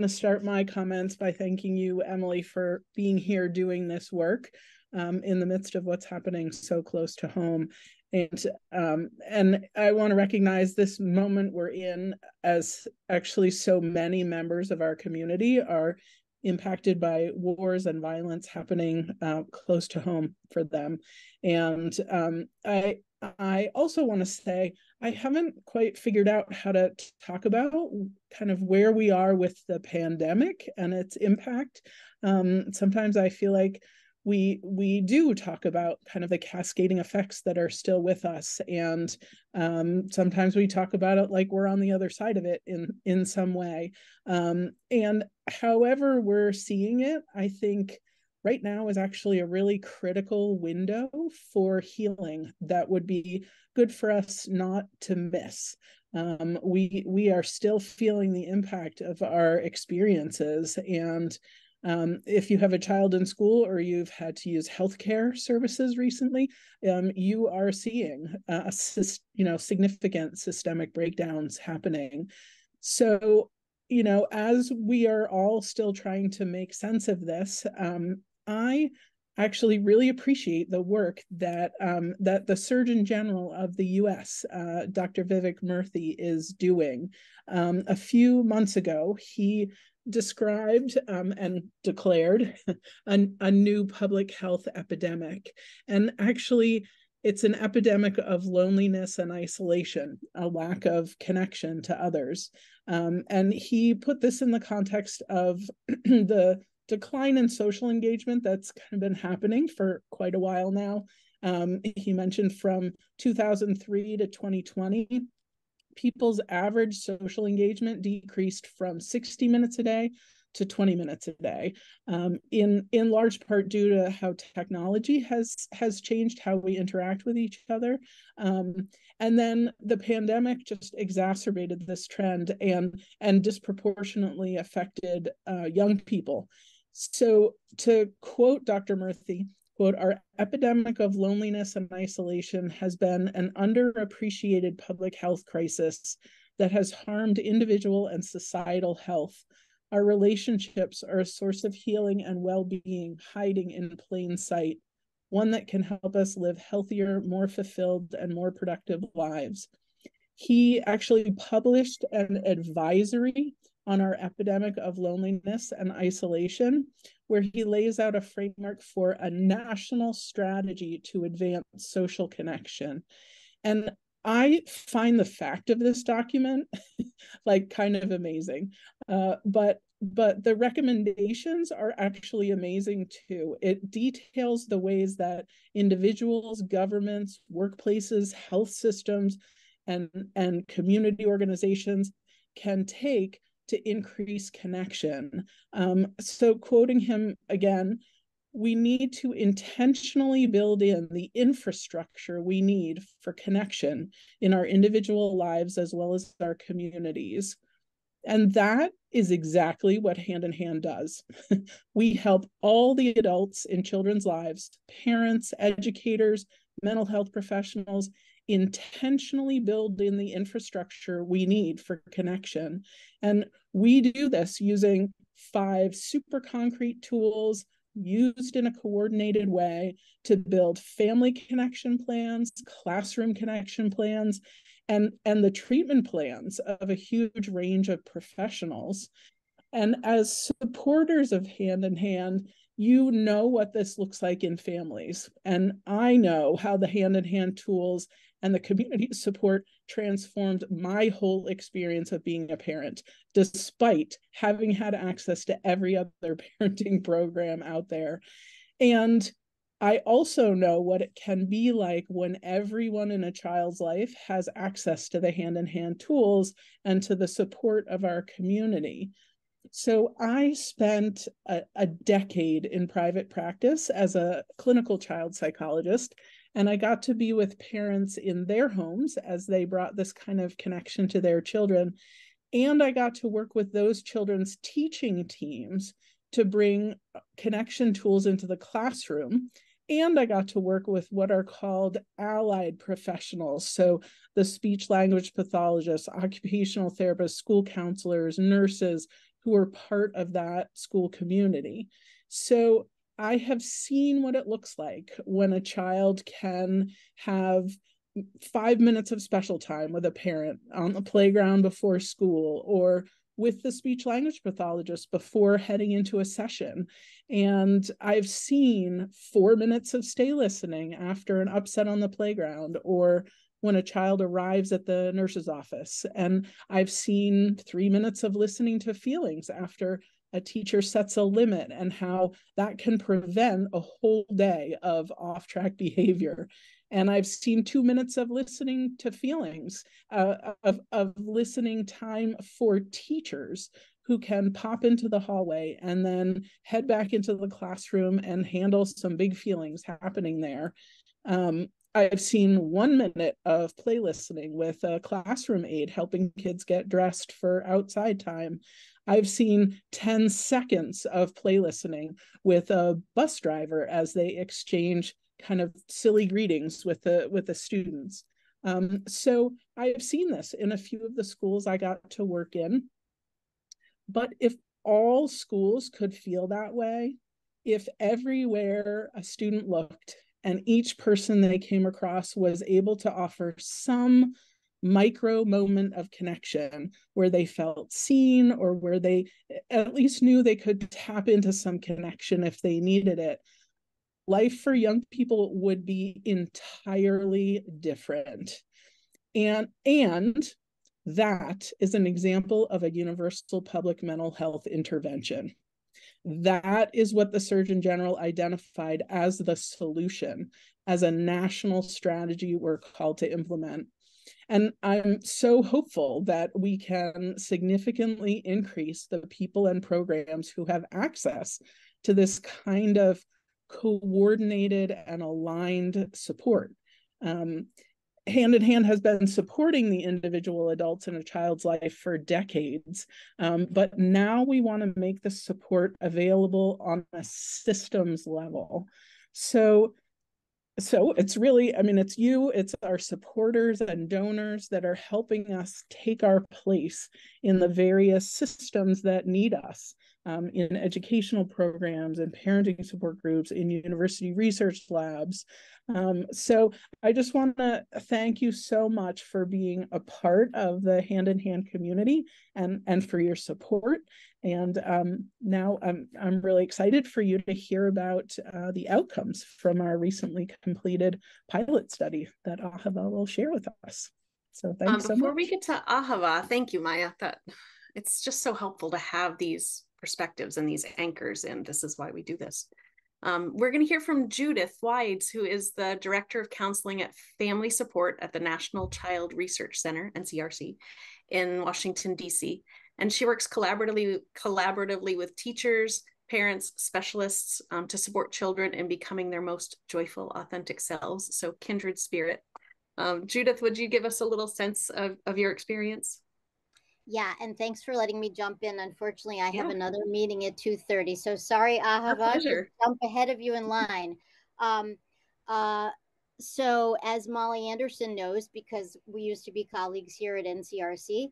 to start my comments by thanking you, Emily, for being here doing this work in the midst of what's happening so close to home. And I want to recognize this moment we're in, as actually so many members of our community are impacted by wars and violence happening close to home for them. And I also want to say I haven't quite figured out how to talk about kind of where we are with the pandemic and its impact. Sometimes I feel like we do talk about kind of the cascading effects that are still with us, and sometimes we talk about it like we're on the other side of it in some way. And however we're seeing it, I think right now is actually a really critical window for healing that would be good for us not to miss. We are still feeling the impact of our experiences, and if you have a child in school or you've had to use healthcare services recently, you are seeing significant systemic breakdowns happening. So, as we are all still trying to make sense of this, I actually really appreciate the work that the Surgeon General of the U.S., Dr. Vivek Murthy, is doing. A few months ago, he described and declared a new public health epidemic. And actually, it's an epidemic of loneliness and isolation, a lack of connection to others. And he put this in the context of the decline in social engagement that's kind of been happening for quite a while now. He mentioned from 2003 to 2020, people's average social engagement decreased from 60 minutes a day to 20 minutes a day, in large part due to how technology has changed how we interact with each other. And then the pandemic just exacerbated this trend and disproportionately affected young people. So to quote Dr. Murthy, quote, "Our epidemic of loneliness and isolation has been an underappreciated public health crisis that has harmed individual and societal health. Our relationships are a source of healing and well-being hiding in plain sight, one that can help us live healthier, more fulfilled, and more productive lives." He actually published an advisory on our epidemic of loneliness and isolation, where he lays out a framework for a national strategy to advance social connection. And I find the fact of this document like kind of amazing, but the recommendations are actually amazing too. It details the ways that individuals, governments, workplaces, health systems, and community organizations can take to increase connection. So quoting him again, "We need to intentionally build in the infrastructure we need for connection in our individual lives as well as our communities." And that is exactly what Hand in Hand does. We help all the adults in children's lives, parents, educators, mental health professionals, intentionally build in the infrastructure we need for connection. And we do this using 5 super concrete tools used in a coordinated way to build family connection plans, classroom connection plans, and the treatment plans of a huge range of professionals. And as supporters of Hand in Hand, you know what this looks like in families. And I know how the Hand in Hand tools and the community support transformed my whole experience of being a parent, despite having had access to every other parenting program out there. And I also know what it can be like when everyone in a child's life has access to the Hand in Hand tools and to the support of our community. So I spent a decade in private practice as a clinical child psychologist, and I got to be with parents in their homes as they brought this kind of connection to their children. And I got to work with those children's teaching teams to bring connection tools into the classroom. And I got to work with what are called allied professionals. So the speech language pathologists, occupational therapists, school counselors, nurses, who are part of that school community. So I have seen what it looks like when a child can have 5 minutes of special time with a parent on the playground before school, or with the speech language pathologist before heading into a session. And I've seen 4 minutes of stay listening after an upset on the playground, or when a child arrives at the nurse's office. And I've seen 3 minutes of listening to feelings after a teacher sets a limit, and how that can prevent a whole day of off-track behavior. And I've seen 2 minutes of listening to feelings, of listening time for teachers who can pop into the hallway and then head back into the classroom and handle some big feelings happening there. I've seen 1 minute of play listening with a classroom aide helping kids get dressed for outside time. I've seen 10 seconds of play listening with a bus driver as they exchange kind of silly greetings with the students. So I've seen this in a few of the schools I got to work in. But if all schools could feel that way, if everywhere a student looked and each person they came across was able to offer some micro moment of connection where they felt seen, or where they at least knew they could tap into some connection if they needed it, life for young people would be entirely different. And that is an example of a universal public mental health intervention. That is what the Surgeon General identified as the solution, as a national strategy we're called to implement. And I'm so hopeful that we can significantly increase the people and programs who have access to this kind of coordinated and aligned support. Hand in Hand has been supporting the individual adults in a child's life for decades, but now we want to make the support available on a systems level. So it's really, I mean, it's our supporters and donors that are helping us take our place in the various systems that need us, in educational programs and parenting support groups, in university research labs. So I just want to thank you so much for being a part of the Hand in Hand community, and for your support. And now I'm really excited for you to hear about the outcomes from our recently completed pilot study that Ahava will share with us. So thanks so much. Before we get to Ahava, thank you, Maya. That it's just so helpful to have these perspectives and these anchors, and this is why we do this. We're going to hear from Judith Wides, who is the Director of Counseling at Family Support at the National Child Research Center, NCRC, in Washington, D.C. And she works collaboratively with teachers, parents, specialists to support children in becoming their most joyful, authentic selves. So kindred spirit. Judith, would you give us a little sense of your experience? Yeah, and thanks for letting me jump in. Unfortunately, I have another meeting at 2:30. So sorry, Ahava, to jump ahead of you in line. So as Molly Anderson knows, because we used to be colleagues here at NCRC,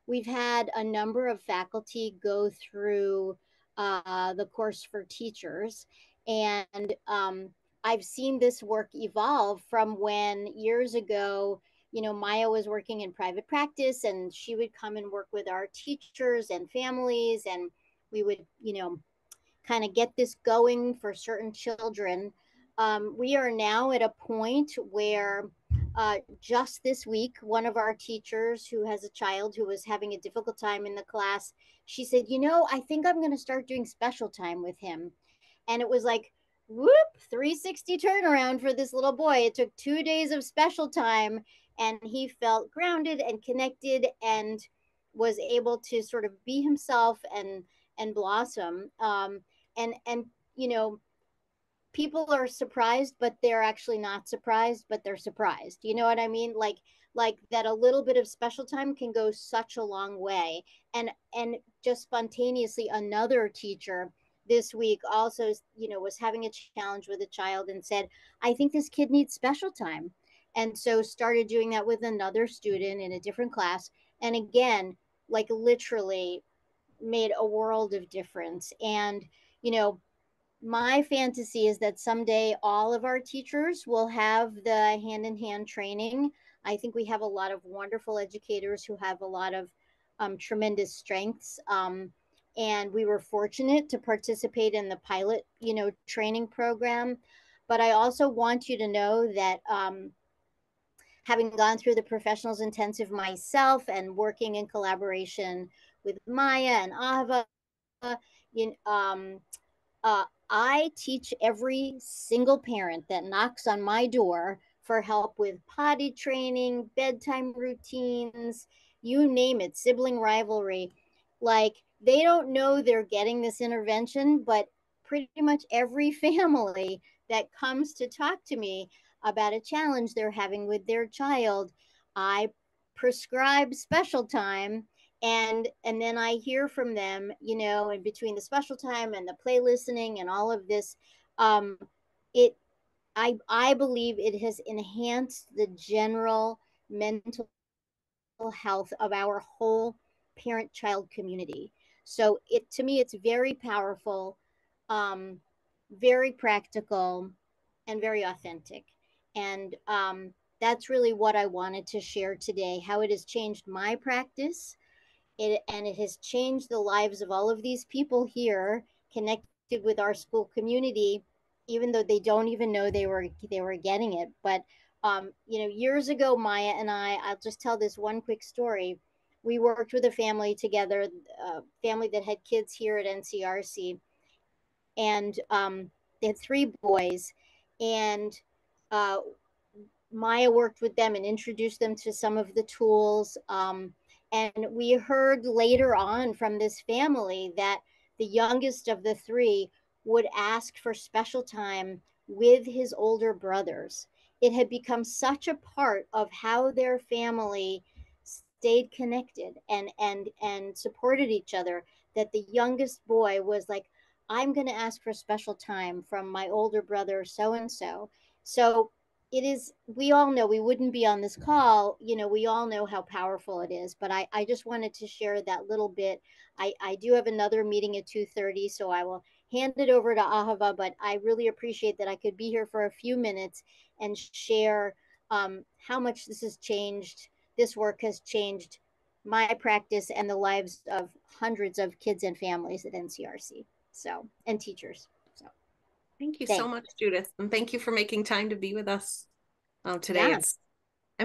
we've had a number of faculty go through the course for teachers. And I've seen this work evolve from when years ago, you know, Maya was working in private practice, and she would come and work with our teachers and families, and we would, you know, kind of get this going for certain children. We are now at a point where just this week, one of our teachers who has a child who was having a difficult time in the class, she said, you know, I think I'm going to start doing special time with him. And it was like, whoop, 360 turnaround for this little boy. It took 2 days of special time, and he felt grounded and connected and was able to sort of be himself and blossom. And you know, people are surprised, but they're actually not surprised, but they're surprised. You know what I mean? Like that a little bit of special time can go such a long way. And just spontaneously, another teacher this week also, you know, was having a challenge with a child and said, I think this kid needs special time. And so started doing that with another student in a different class. And again, like literally made a world of difference. And, you know, my fantasy is that someday all of our teachers will have the hand-in-hand training. I think we have a lot of wonderful educators who have a lot of tremendous strengths. And we were fortunate to participate in the pilot, training program. But I also want you to know that having gone through the professionals intensive myself and working in collaboration with Maya and Ava, I teach every single parent that knocks on my door for help with potty training, bedtime routines, you name it, sibling rivalry. Like, they don't know they're getting this intervention, but pretty much every family that comes to talk to me about a challenge they're having with their child, I prescribe special time, and then I hear from them, in between the special time and the play listening and all of this. It I believe it has enhanced the general mental health of our whole parent-child community. So to me, it's very powerful, very practical, and very authentic. And that's really what I wanted to share today, how it has changed my practice. It has changed the lives of all of these people here connected with our school community, even though they don't even know they were getting it. But years ago, Maya and I'll just tell this one quick story. We worked with a family together, a family that had kids here at NCRC, and they had 3 boys, and Maya worked with them and introduced them to some of the tools. And we heard later on from this family that the youngest of the 3 would ask for special time with his older brothers. It had become such a part of how their family stayed connected and supported each other, that the youngest boy was like, I'm going to ask for special time from my older brother so and so. So it is, we all know, we wouldn't be on this call, we all know how powerful it is, but I just wanted to share that little bit. I do have another meeting at 2:30, so I will hand it over to Ahava, but I really appreciate that I could be here for a few minutes and share how much this work has changed my practice and the lives of hundreds of kids and families at NCRC, and teachers. So thank you so much, Judith. And thank you for making time to be with us today. Yeah.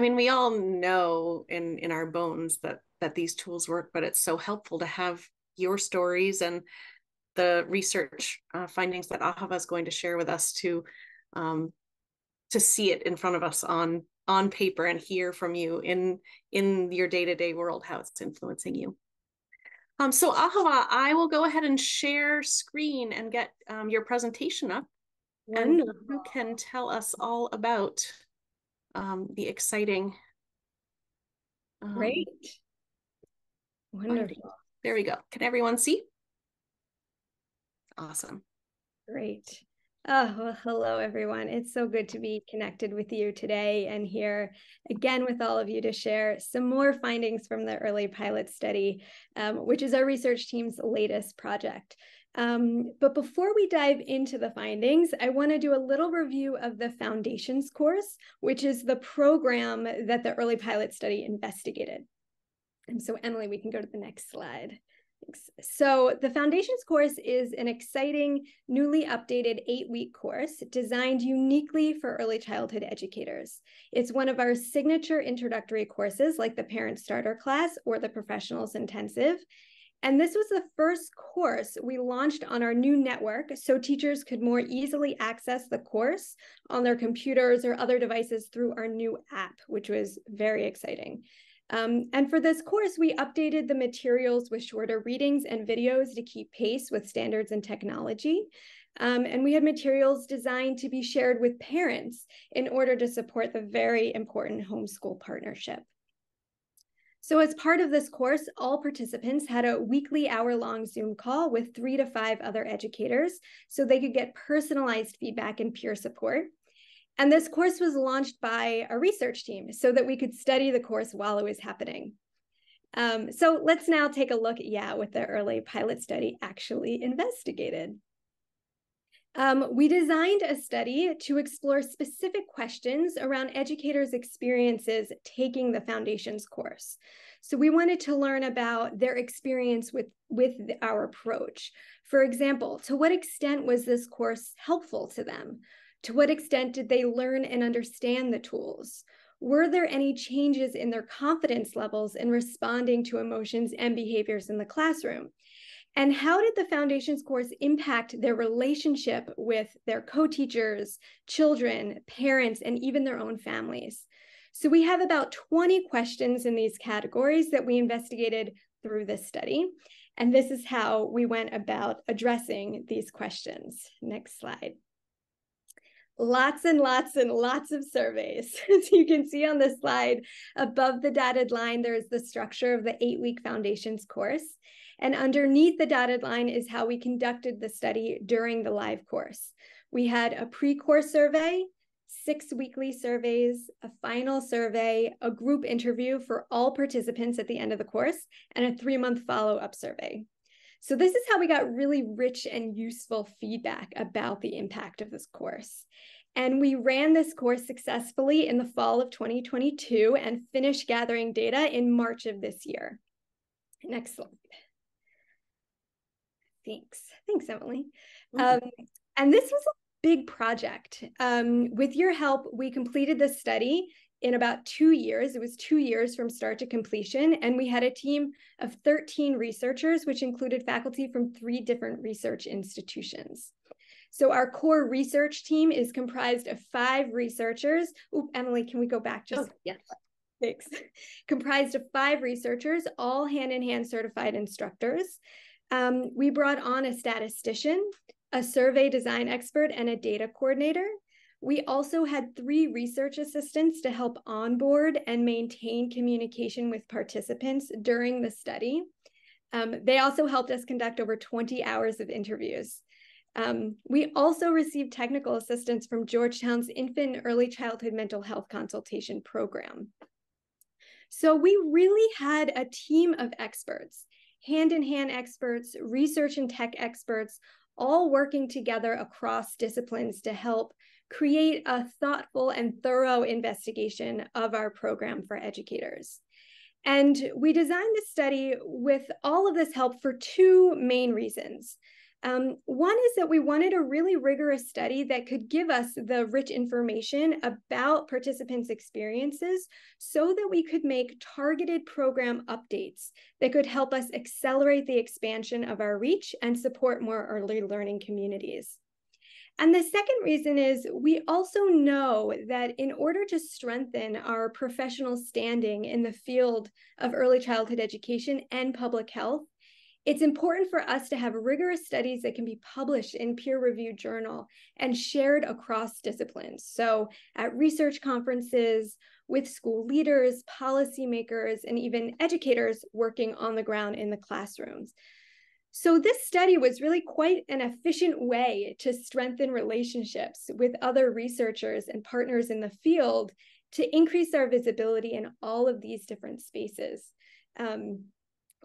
We all know in our bones that these tools work, but it's so helpful to have your stories and the research findings that Ahava is going to share with us to see it in front of us on paper and hear from you in your day-to-day world, how it's influencing you. So Ahava, I will go ahead and share screen and get your presentation up. Wonderful. And you can tell us all about the exciting. Great. Wonderful. Finding. There we go. Can everyone see? Awesome. Great. Oh, well, hello, everyone. It's so good to be connected with you today and here again with all of you to share some more findings from the early pilot study, which is our research team's latest project. But before we dive into the findings, I want to do a little review of the Foundations course, which is the program that the early pilot study investigated. And so, Emily, we can go to the next slide. Thanks. So the Foundations course is an exciting, newly updated 8-week course designed uniquely for early childhood educators. It's one of our signature introductory courses, like the Parent Starter class or the Professionals Intensive. And this was the first course we launched on our new network so teachers could more easily access the course on their computers or other devices through our new app, which was very exciting. And for this course, we updated the materials with shorter readings and videos to keep pace with standards and technology. And we had materials designed to be shared with parents in order to support the very important homeschool partnership. So as part of this course, all participants had a weekly hour-long Zoom call with 3 to 5 other educators so they could get personalized feedback and peer support. And this course was launched by a research team so that we could study the course while it was happening. So let's now take a look at what the early pilot study actually investigated. We designed a study to explore specific questions around educators' experiences taking the Foundations course. So we wanted to learn about their experience with our approach. For example, to what extent was this course helpful to them? To what extent did they learn and understand the tools? Were there any changes in their confidence levels in responding to emotions and behaviors in the classroom? And how did the Foundations course impact their relationship with their co-teachers, children, parents, and even their own families? So we have about 20 questions in these categories that we investigated through this study. And this is how we went about addressing these questions. Next slide. Lots and lots and lots of surveys. As you can see on the slide, above the dotted line, there's the structure of the 8-week Foundations course. And underneath the dotted line is how we conducted the study during the live course. We had a pre-course survey, 6 weekly surveys, a final survey, a group interview for all participants at the end of the course, and a 3-month follow-up survey. So this is how we got really rich and useful feedback about the impact of this course. And we ran this course successfully in the fall of 2022 and finished gathering data in March of this year. Next slide. Thanks, Emily. And this was a big project. With your help, we completed this study in about 2 years. It was 2 years from start to completion. And we had a team of 13 researchers, which included faculty from 3 different research institutions. So our core research team is comprised of 5 researchers. Oop, Emily, can we go back just? Oh, yes. Thanks. Comprised of 5 researchers, all hand-in-hand certified instructors. We brought on a statistician, a survey design expert, and a data coordinator. We also had 3 research assistants to help onboard and maintain communication with participants during the study. They also helped us conduct over 20 hours of interviews. We also received technical assistance from Georgetown's Infant and Early Childhood Mental Health Consultation Program. So we really had a team of experts, hand-in-hand experts, research and tech experts, all working together across disciplines to help create a thoughtful and thorough investigation of our program for educators. And we designed this study with all of this help for 2 main reasons. One is that we wanted a really rigorous study that could give us the rich information about participants' experiences so that we could make targeted program updates that could help us accelerate the expansion of our reach and support more early learning communities. And the second reason is we also know that in order to strengthen our professional standing in the field of early childhood education and public health, it's important for us to have rigorous studies that can be published in peer-reviewed journal and shared across disciplines. So at research conferences, with school leaders, policymakers, and even educators working on the ground in the classrooms. So this study was really quite an efficient way to strengthen relationships with other researchers and partners in the field to increase our visibility in all of these different spaces.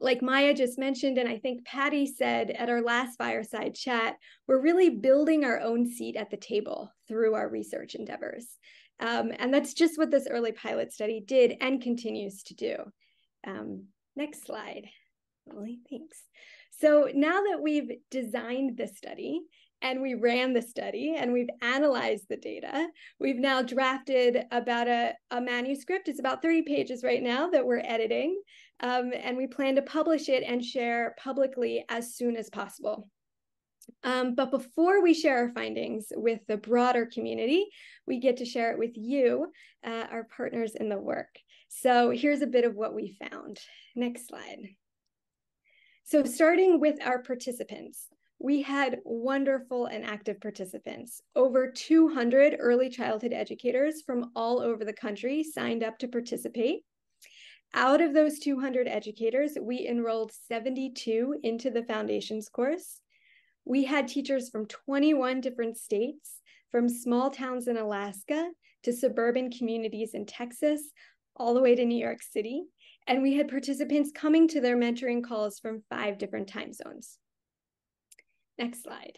Like Maya just mentioned, and I think Patty said at our last Fireside Chat, we're really building our own seat at the table through our research endeavors. And that's just what this early pilot study did and continues to do. Next slide. Emily, thanks. So now that we've designed the study and we ran the study and we've analyzed the data, we've now drafted about a manuscript. It's about 30 pages right now that we're editing. And we plan to publish it and share publicly as soon as possible. But before we share our findings with the broader community, we get to share it with you, our partners in the work. So here's a bit of what we found. Next slide. So starting with our participants, we had wonderful and active participants. Over 200 early childhood educators from all over the country signed up to participate. Out of those 200 educators, we enrolled 72 into the Foundations course. We had teachers from 21 different states, from small towns in Alaska to suburban communities in Texas, all the way to New York City. And we had participants coming to their mentoring calls from 5 different time zones. Next slide.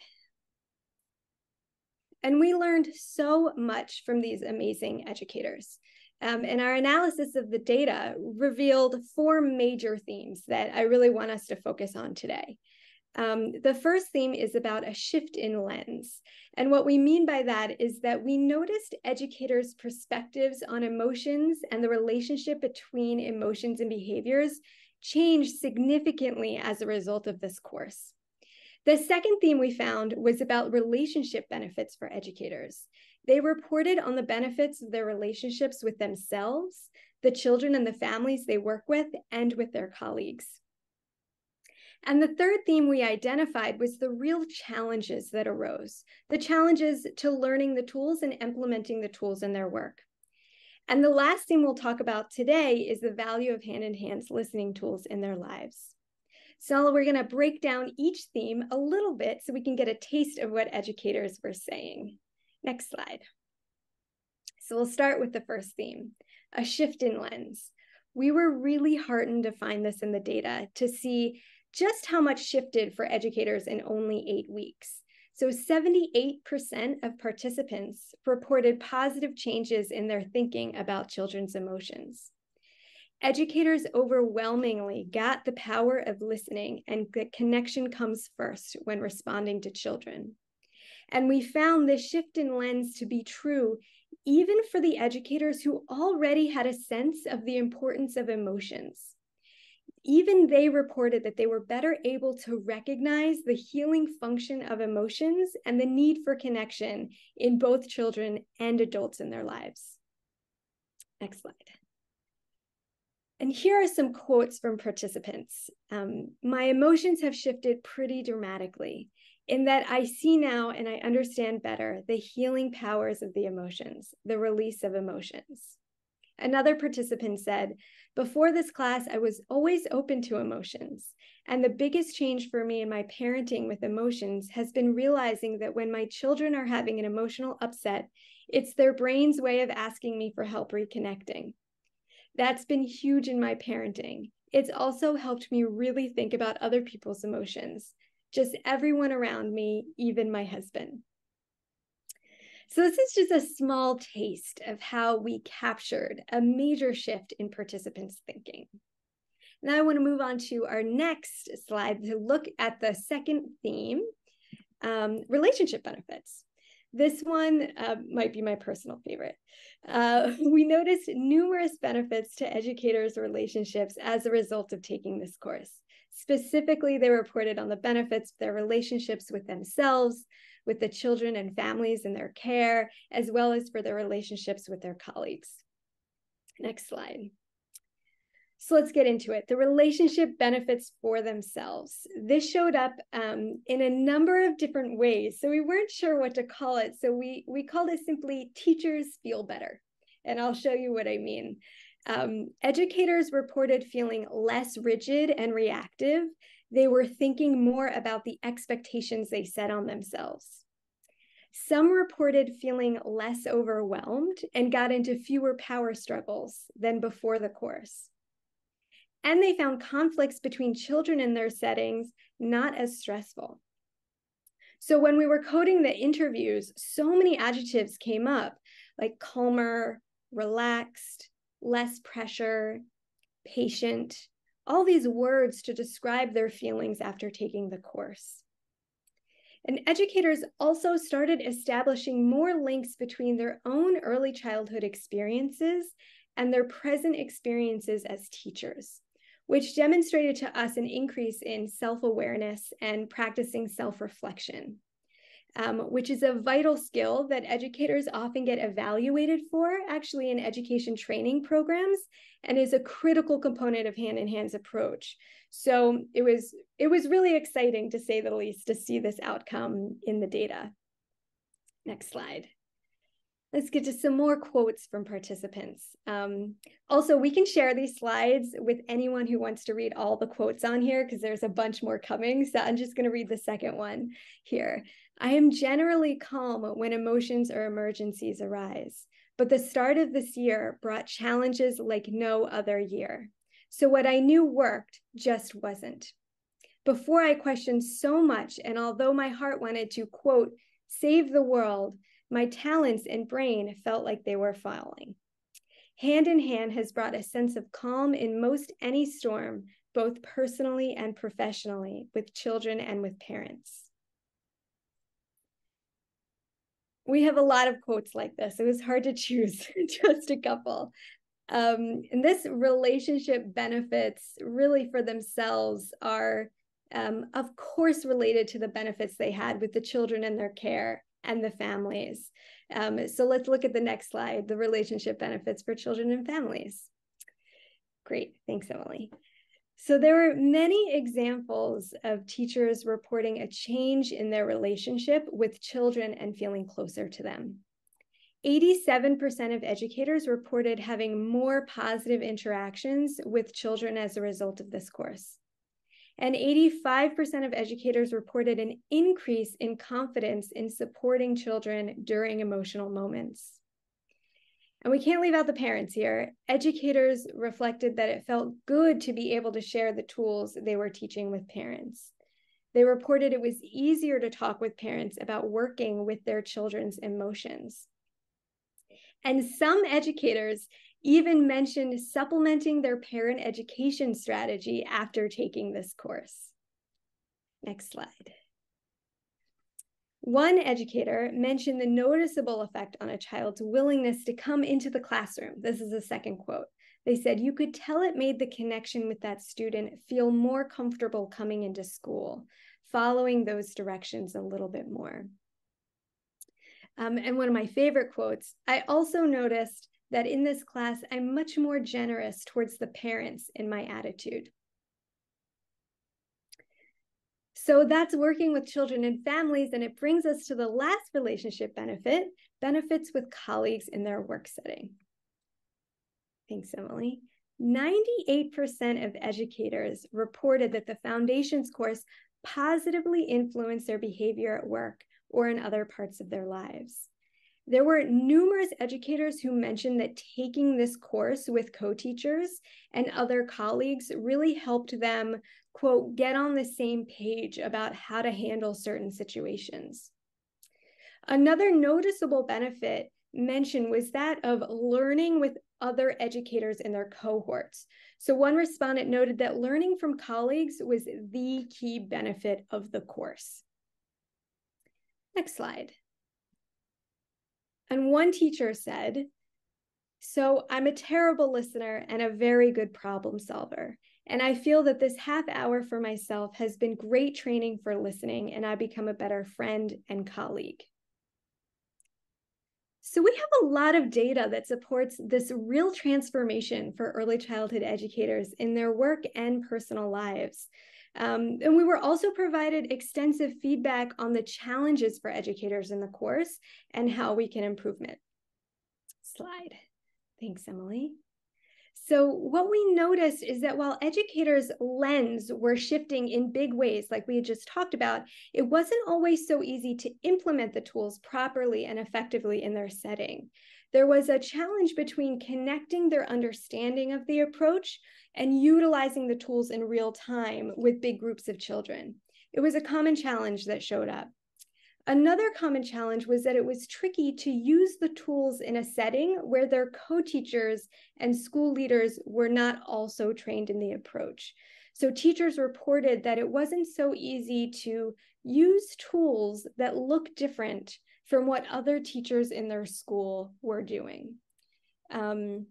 And we learned so much from these amazing educators. And our analysis of the data revealed 4 major themes that I really want us to focus on today. The first theme is about a shift in lens. And what we mean by that is that we noticed educators' perspectives on emotions and the relationship between emotions and behaviors changed significantly as a result of this course. The second theme we found was about relationship benefits for educators. They reported on the benefits of their relationships with themselves, the children and the families they work with, and with their colleagues. And the third theme we identified was the real challenges that arose, the challenges to learning the tools and implementing the tools in their work. And the last theme we'll talk about today is the value of hand-in-hand listening tools in their lives. So we're going to break down each theme a little bit so we can get a taste of what educators were saying. Next slide. So we'll start with the first theme, a shift in lens. We were really heartened to find this in the data, to see just how much shifted for educators in only 8 weeks. So 78% of participants reported positive changes in their thinking about children's emotions. Educators overwhelmingly got the power of listening, and the connection comes first when responding to children. And we found this shift in lens to be true even for the educators who already had a sense of the importance of emotions. Even they reported that they were better able to recognize the healing function of emotions and the need for connection in both children and adults in their lives. Next slide. And here are some quotes from participants. My emotions have shifted pretty dramatically in that I see now and I understand better the healing powers of the emotions, the release of emotions. Another participant said, before this class, I was always open to emotions. And the biggest change for me in my parenting with emotions has been realizing that when my children are having an emotional upset, it's their brain's way of asking me for help reconnecting. That's been huge in my parenting. It's also helped me really think about other people's emotions, just everyone around me, even my husband. So this is just a small taste of how we captured a major shift in participants' thinking. Now I want to move on to our next slide to look at the second theme, relationship benefits. This one might be my personal favorite. We noticed numerous benefits to educators' relationships as a result of taking this course. Specifically, they reported on the benefits of their relationships with themselves, with the children and families in their care, as well as for their relationships with their colleagues. Next slide. So let's get into it. The relationship benefits for themselves. This showed up in a number of different ways. So we weren't sure what to call it. So we called it simply teachers feel better. And I'll show you what I mean. Educators reported feeling less rigid and reactive. They were thinking more about the expectations they set on themselves. Some reported feeling less overwhelmed and got into fewer power struggles than before the course. And they found conflicts between children in their settings not as stressful. So when we were coding the interviews, so many adjectives came up, like calmer, relaxed, less pressure, patient, all these words to describe their feelings after taking the course. And educators also started establishing more links between their own early childhood experiences and their present experiences as teachers, which demonstrated to us an increase in self-awareness and practicing self-reflection, which is a vital skill that educators often get evaluated for, actually in education training programs, and is a critical component of hand-in-hand's approach. So it was really exciting, to say the least, to see this outcome in the data. Next slide. Let's get to some more quotes from participants. Also, we can share these slides with anyone who wants to read all the quotes on here, because there's a bunch more coming. So I'm just going to read the second one here. I am generally calm when emotions or emergencies arise, but the start of this year brought challenges like no other year. So what I knew worked just wasn't. Before I questioned so much, and although my heart wanted to, quote, save the world, my talents and brain felt like they were falling. Hand in Hand has brought a sense of calm in most any storm, both personally and professionally, with children and with parents. We have a lot of quotes like this. It was hard to choose just a couple. And this relationship benefits really for themselves are, of course, related to the benefits they had with the children in their care and the families. So let's look at the next slide, the relationship benefits for children and families. Great, thanks, Emily. So there were many examples of teachers reporting a change in their relationship with children and feeling closer to them. 87% of educators reported having more positive interactions with children as a result of this course. And 85% of educators reported an increase in confidence in supporting children during emotional moments. And we can't leave out the parents here. Educators reflected that it felt good to be able to share the tools they were teaching with parents. They reported it was easier to talk with parents about working with their children's emotions. And some educators even mentioned supplementing their parent education strategy after taking this course. Next slide. One educator mentioned the noticeable effect on a child's willingness to come into the classroom. This is a second quote. They said, you could tell it made the connection with that student feel more comfortable coming into school, following those directions a little bit more. And one of my favorite quotes, I also noticed that in this class, I'm much more generous towards the parents in my attitude. So that's working with children and families, and it brings us to the last relationship benefit, benefits with colleagues in their work setting. Thanks, Emily. 98% of educators reported that the Foundations course positively influenced their behavior at work or in other parts of their lives. There were numerous educators who mentioned that taking this course with co-teachers and other colleagues really helped them, quote, get on the same page about how to handle certain situations. Another noticeable benefit mentioned was that of learning with other educators in their cohorts. So one respondent noted that learning from colleagues was the key benefit of the course. Next slide. And one teacher said, so I'm a terrible listener and a very good problem solver. And I feel that this half hour for myself has been great training for listening, and I become a better friend and colleague. So we have a lot of data that supports this real transformation for early childhood educators in their work and personal lives. And we were also provided extensive feedback on the challenges for educators in the course and how we can improve it. Slide. Thanks, Emily. So what we noticed is that while educators' lens were shifting in big ways, like we had just talked about, it wasn't always so easy to implement the tools properly and effectively in their setting. There was a challenge between connecting their understanding of the approach and utilizing the tools in real time with big groups of children. It was a common challenge that showed up. Another common challenge was that it was tricky to use the tools in a setting where their co-teachers and school leaders were not also trained in the approach. So teachers reported that it wasn't so easy to use tools that look different from what other teachers in their school were doing. And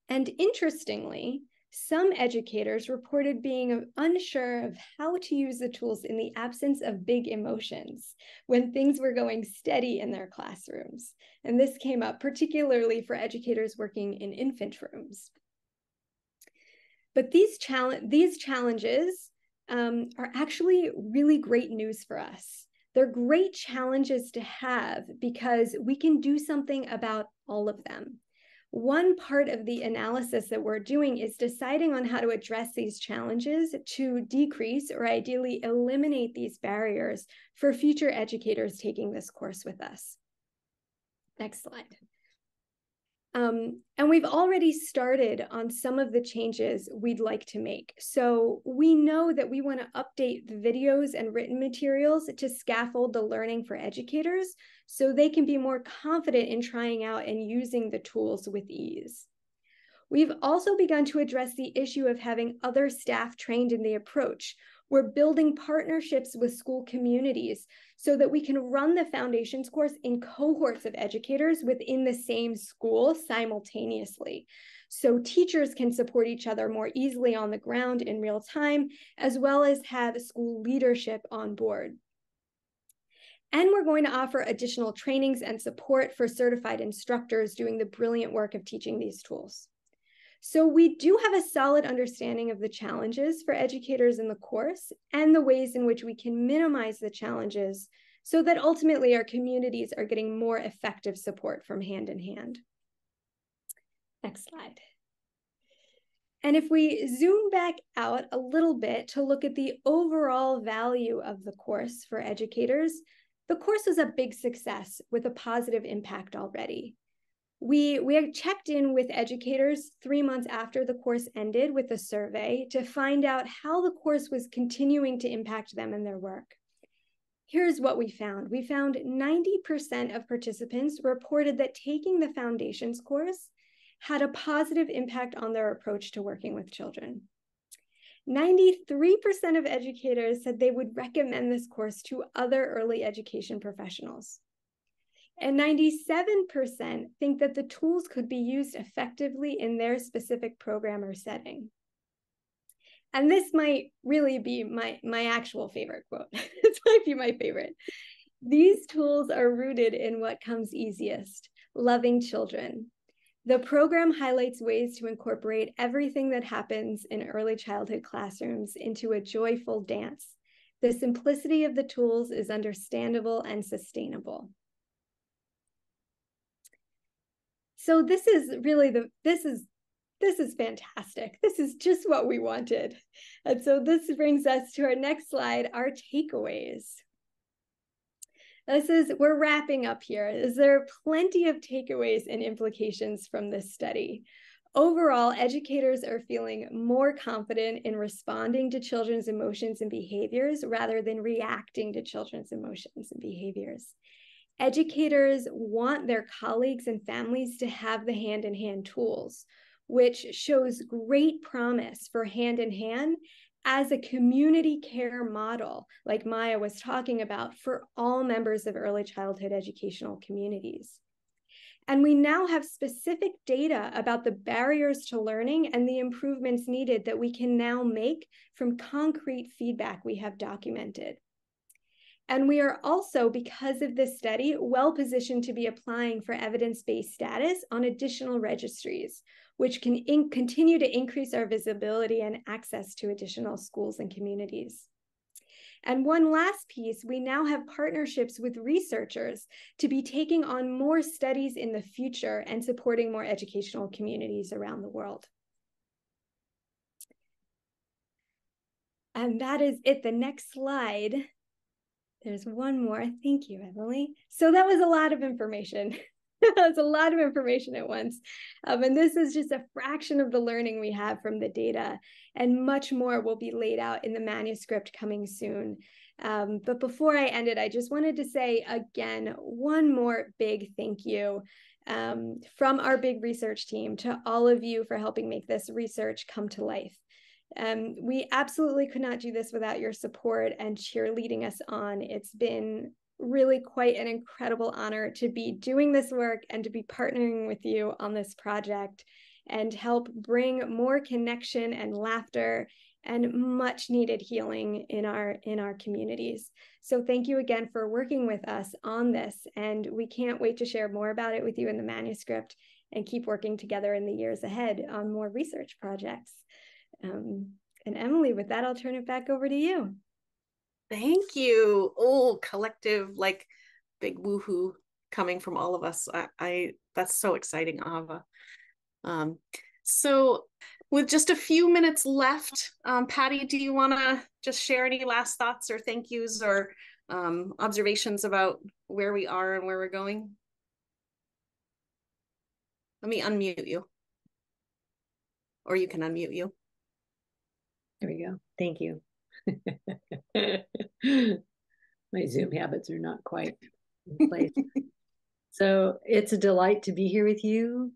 interestingly, some educators reported being unsure of how to use the tools in the absence of big emotions when things were going steady in their classrooms. And this came up particularly for educators working in infant rooms. But these challenges are actually really great news for us. They're great challenges to have because we can do something about all of them. One part of the analysis that we're doing is deciding on how to address these challenges to decrease or ideally eliminate these barriers for future educators taking this course with us. Next slide. And we've already started on some of the changes we'd like to make. So we know that we want to update the videos and written materials to scaffold the learning for educators so they can be more confident in trying out and using the tools with ease. We've also begun to address the issue of having other staff trained in the approach. We're building partnerships with school communities so that we can run the foundations course in cohorts of educators within the same school simultaneously. So teachers can support each other more easily on the ground in real time, as well as have school leadership on board. And we're going to offer additional trainings and support for certified instructors doing the brilliant work of teaching these tools. So we do have a solid understanding of the challenges for educators in the course and the ways in which we can minimize the challenges so that ultimately our communities are getting more effective support from Hand in Hand. Next slide. And if we zoom back out a little bit to look at the overall value of the course for educators, the course was a big success with a positive impact already. We had checked in with educators 3 months after the course ended with a survey to find out how the course was continuing to impact them and their work. Here's what we found. We found 90% of participants reported that taking the foundations course had a positive impact on their approach to working with children. 93% of educators said they would recommend this course to other early education professionals. And 97% think that the tools could be used effectively in their specific program or setting. And this might really be my actual favorite quote. This might be my favorite. These tools are rooted in what comes easiest, loving children. The program highlights ways to incorporate everything that happens in early childhood classrooms into a joyful dance. The simplicity of the tools is understandable and sustainable. So this is really this is fantastic. This is just what we wanted. And so this brings us to our next slide, our takeaways. We're wrapping up here. There are plenty of takeaways and implications from this study. Overall, educators are feeling more confident in responding to children's emotions and behaviors rather than reacting to children's emotions and behaviors. Educators want their colleagues and families to have the hand-in-hand tools, which shows great promise for Hand in Hand as a community care model, like Maya was talking about, for all members of early childhood educational communities. And we now have specific data about the barriers to learning and the improvements needed that we can now make from concrete feedback we have documented. And we are also, because of this study, well positioned to be applying for evidence-based status on additional registries, which can continue to increase our visibility and access to additional schools and communities. And one last piece, we now have partnerships with researchers to be taking on more studies in the future and supporting more educational communities around the world. And that is it. The next slide. There's one more. Thank you, Emily. So that was a lot of information. That's a lot of information at once. And this is just a fraction of the learning we have from the data, and much more will be laid out in the manuscript coming soon. But before I end it, I just wanted to say again, one more big thank you from our big research team to all of you for helping make this research come to life. We absolutely could not do this without your support and cheerleading us on. It's been really quite an incredible honor to be doing this work and to be partnering with you on this project and help bring more connection and laughter and much needed healing in our communities. So thank you again for working with us on this, and we can't wait to share more about it with you in the manuscript and keep working together in the years ahead on more research projects. And Emily, with that, I'll turn it back over to you. Thank you. Oh, collective, like big woohoo coming from all of us. That's so exciting, Ava. So with just a few minutes left, Patty, do you want to just share any last thoughts or thank yous or observations about where we are and where we're going? Let me unmute you. Or you can unmute you. There we go. Thank you. My Zoom habits are not quite in place. So it's a delight to be here with you.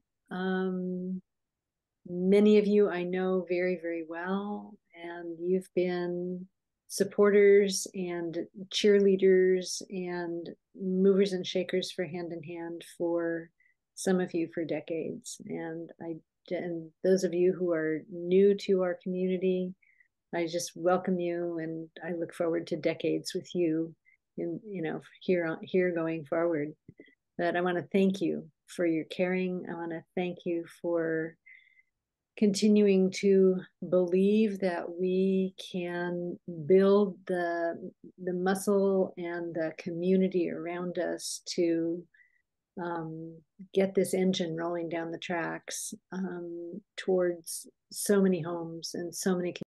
Many of you I know very, very well, and you've been supporters and cheerleaders and movers and shakers for Hand in Hand for some of you for decades. And those of you who are new to our community, I just welcome you, and I look forward to decades with you in, here going forward. But I want to thank you for your caring. I want to thank you for continuing to believe that we can build the muscle and the community around us to get this engine rolling down the tracks towards so many homes and so many